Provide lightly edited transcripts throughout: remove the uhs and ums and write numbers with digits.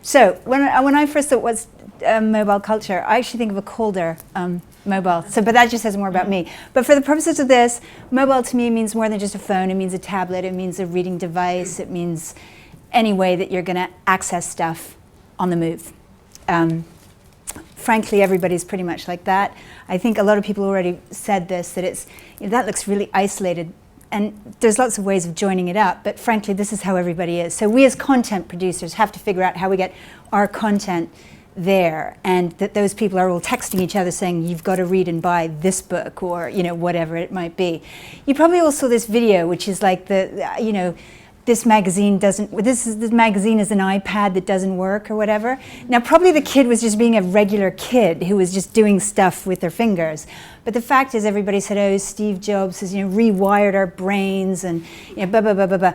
So when I first thought what's mobile culture, I actually think of a colder mobile. But that just says more about me. But for the purposes of this, mobile to me means more than just a phone. It means a tablet. It means a reading device. It means any way that you're going to access stuff on the move. Frankly, everybody's pretty much like that. I think a lot of people already said this, that it's, that looks really isolated. And there's lots of ways of joining it up, but frankly, this is how everybody is. So we as content producers have to figure out how we get our content there, and that those people are all texting each other saying, you've got to read and buy this book, or whatever it might be. You probably all saw this video, which is like this magazine is an iPad that doesn't work or whatever. Now probably the kid was just being a regular kid who was just doing stuff with their fingers. But the fact is everybody said, oh, Steve Jobs has rewired our brains and blah, blah, blah, blah, blah.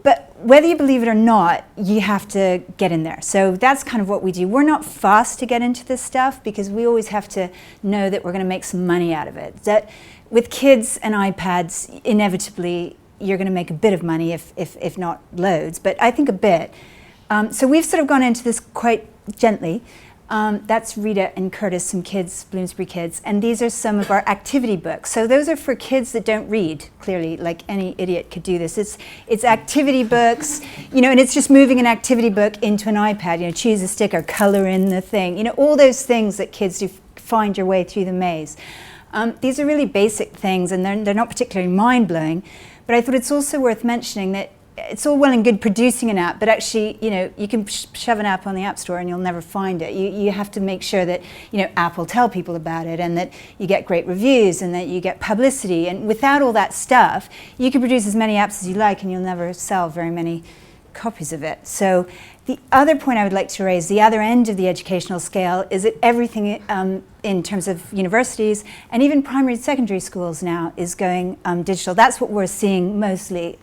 But whether you believe it or not, you have to get in there. So that's kind of what we do. We're not fast to get into this stuff because we always have to know that we're going to make some money out of it. That with kids and iPads, inevitably, you're going to make a bit of money, if not loads, but I think a bit. So we've sort of gone into this quite gently. That's Rita and Curtis, some kids, Bloomsbury kids, and these are some of our activity books. So those are for kids that don't read, clearly, like any idiot could do this. It's activity books, and it's just moving an activity book into an iPad, choose a sticker, color in the thing, all those things that kids do, find your way through the maze. These are really basic things, and they're not particularly mind-blowing. But I thought it's also worth mentioning that it's all well and good producing an app, but actually, you can shove an app on the App Store and you'll never find it. You have to make sure that, Apple tell people about it and that you get great reviews and that you get publicity. And without all that stuff, you can produce as many apps as you like and you'll never sell very many copies of it. So the other point I would like to raise, the other end of the educational scale, is that everything in terms of universities and even primary and secondary schools now is going digital. That's what we're seeing mostly.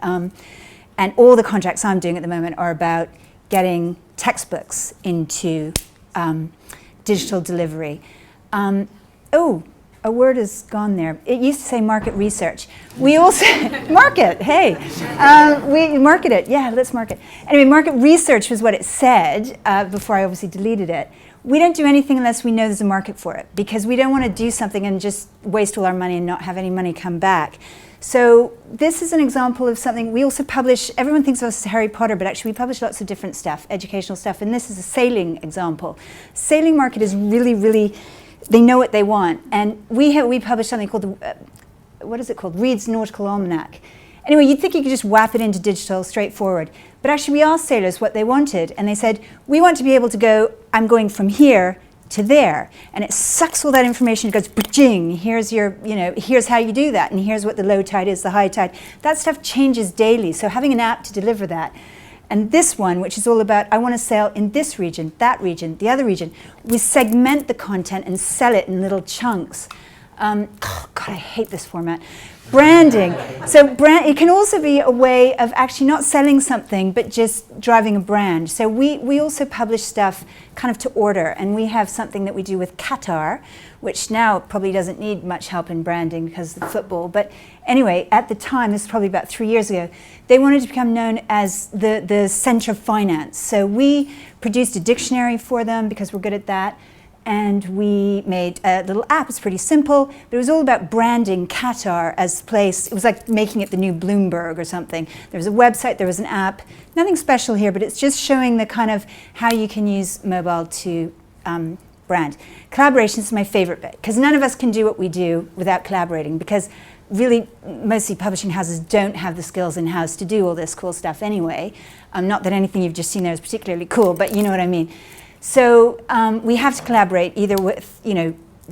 And all the contracts I'm doing at the moment are about getting textbooks into digital delivery. Oh, a word is gone there. It used to say market research. We also, market, hey. We market it, yeah, let's market. Anyway, market research was what it said before I obviously deleted it. We don't do anything unless we know there's a market for it, because we don't want to do something and just waste all our money and not have any money come back. So this is an example of something we also publish. Everyone thinks of us as Harry Potter, but actually we publish lots of different stuff, educational stuff, and this is a sailing example. Sailing market is really, really, they know what they want. And we publish something called, what is it called? Reed's Nautical Almanac. Anyway, you'd think you could just whap it into digital straightforward. But actually we asked sailors what they wanted, and they said, we want to be able to go, I'm going from here to there, and it sucks all that information. It goes, ba-ching, here's your, here's how you do that, and here's what the low tide is, the high tide. That stuff changes daily, so having an app to deliver that. And this one, which is all about, I want to sail in this region, that region, the other region, we segment the content and sell it in little chunks. God, I hate this format. Branding. So it can also be a way of actually not selling something, but just driving a brand. So we also publish stuff kind of to order, and we have something that we do with Qatar, which now probably doesn't need much help in branding because of the football. But anyway, at the time, this is probably about 3 years ago, they wanted to become known as the center of finance. So we produced a dictionary for them because we're good at that. And we made a little app. It's pretty simple, but it was all about branding Qatar as a place. It was like making it the new Bloomberg or something. There was a website, there was an app. Nothing special here, but it's just showing the kind of how you can use mobile to brand. Collaboration is my favorite bit, because none of us can do what we do without collaborating, because really, mostly publishing houses don't have the skills in-house to do all this cool stuff anyway. Not that anything you've just seen there is particularly cool, but you know what I mean. So we have to collaborate either with,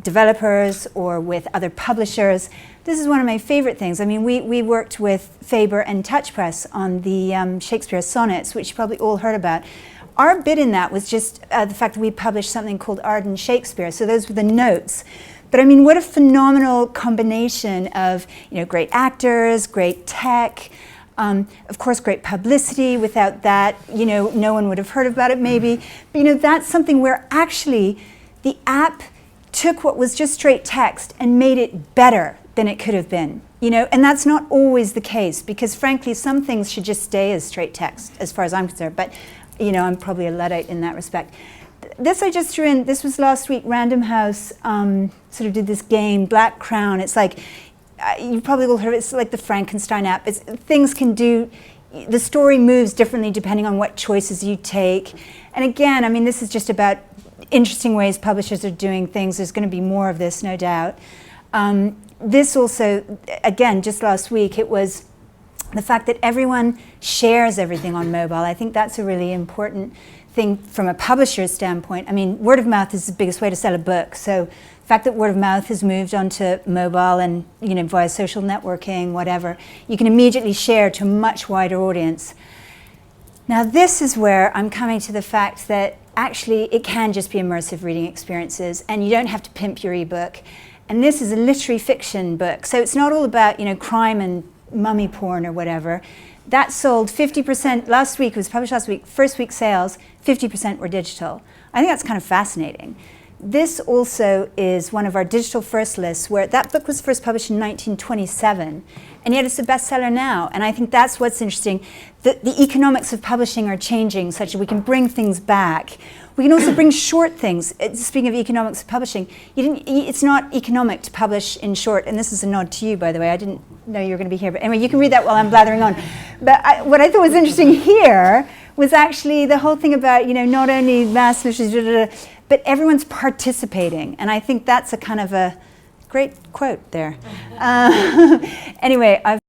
developers or with other publishers. This is one of my favorite things. I mean, we worked with Faber and Touch Press on the Shakespeare sonnets, which you probably all heard about. Our bit in that was just the fact that we published something called Arden Shakespeare. So those were the notes. But I mean, what a phenomenal combination of, great actors, great tech, of course, great publicity. Without that, no one would have heard about it maybe. But that's something where actually the app took what was just straight text and made it better than it could have been. And that's not always the case, because frankly, some things should just stay as straight text, as far as I'm concerned. But you know, I'm probably a Luddite in that respect. This I just threw in, this was last week, Random House sort of did this game, Black Crown. It's like, you probably will hear, it's like the Frankenstein app. Things can do, the story moves differently depending on what choices you take. And again, I mean, this is just about interesting ways publishers are doing things. There's going to be more of this, no doubt. This also, again, just last week, it was the fact that everyone shares everything on mobile. I think that's a really important thing from a publisher's standpoint. I mean, word of mouth is the biggest way to sell a book. So the fact that word of mouth has moved onto mobile and, you know, via social networking, whatever, you can immediately share to a much wider audience. Now this is where I'm coming to the fact that actually it can just be immersive reading experiences and you don't have to pimp your ebook. And this is a literary fiction book. So it's not all about, you know, crime and mummy porn or whatever. That sold 50%, last week, it was published last week, first week sales, 50% were digital. I think that's kind of fascinating. This also is one of our digital first lists where that book was first published in 1927 and yet it's a bestseller now. And I think that's what's interesting. The economics of publishing are changing such that we can bring things back. We can also bring short things. Speaking of economics of publishing, it's not economic to publish in short, and this is a nod to you, by the way. I didn't know you were going to be here, but anyway, you can read that while I'm blathering on. But what I thought was interesting here was actually the whole thing about, you know, not only mass literacy, but everyone's participating, and I think that's a kind of a great quote there. Anyway, I've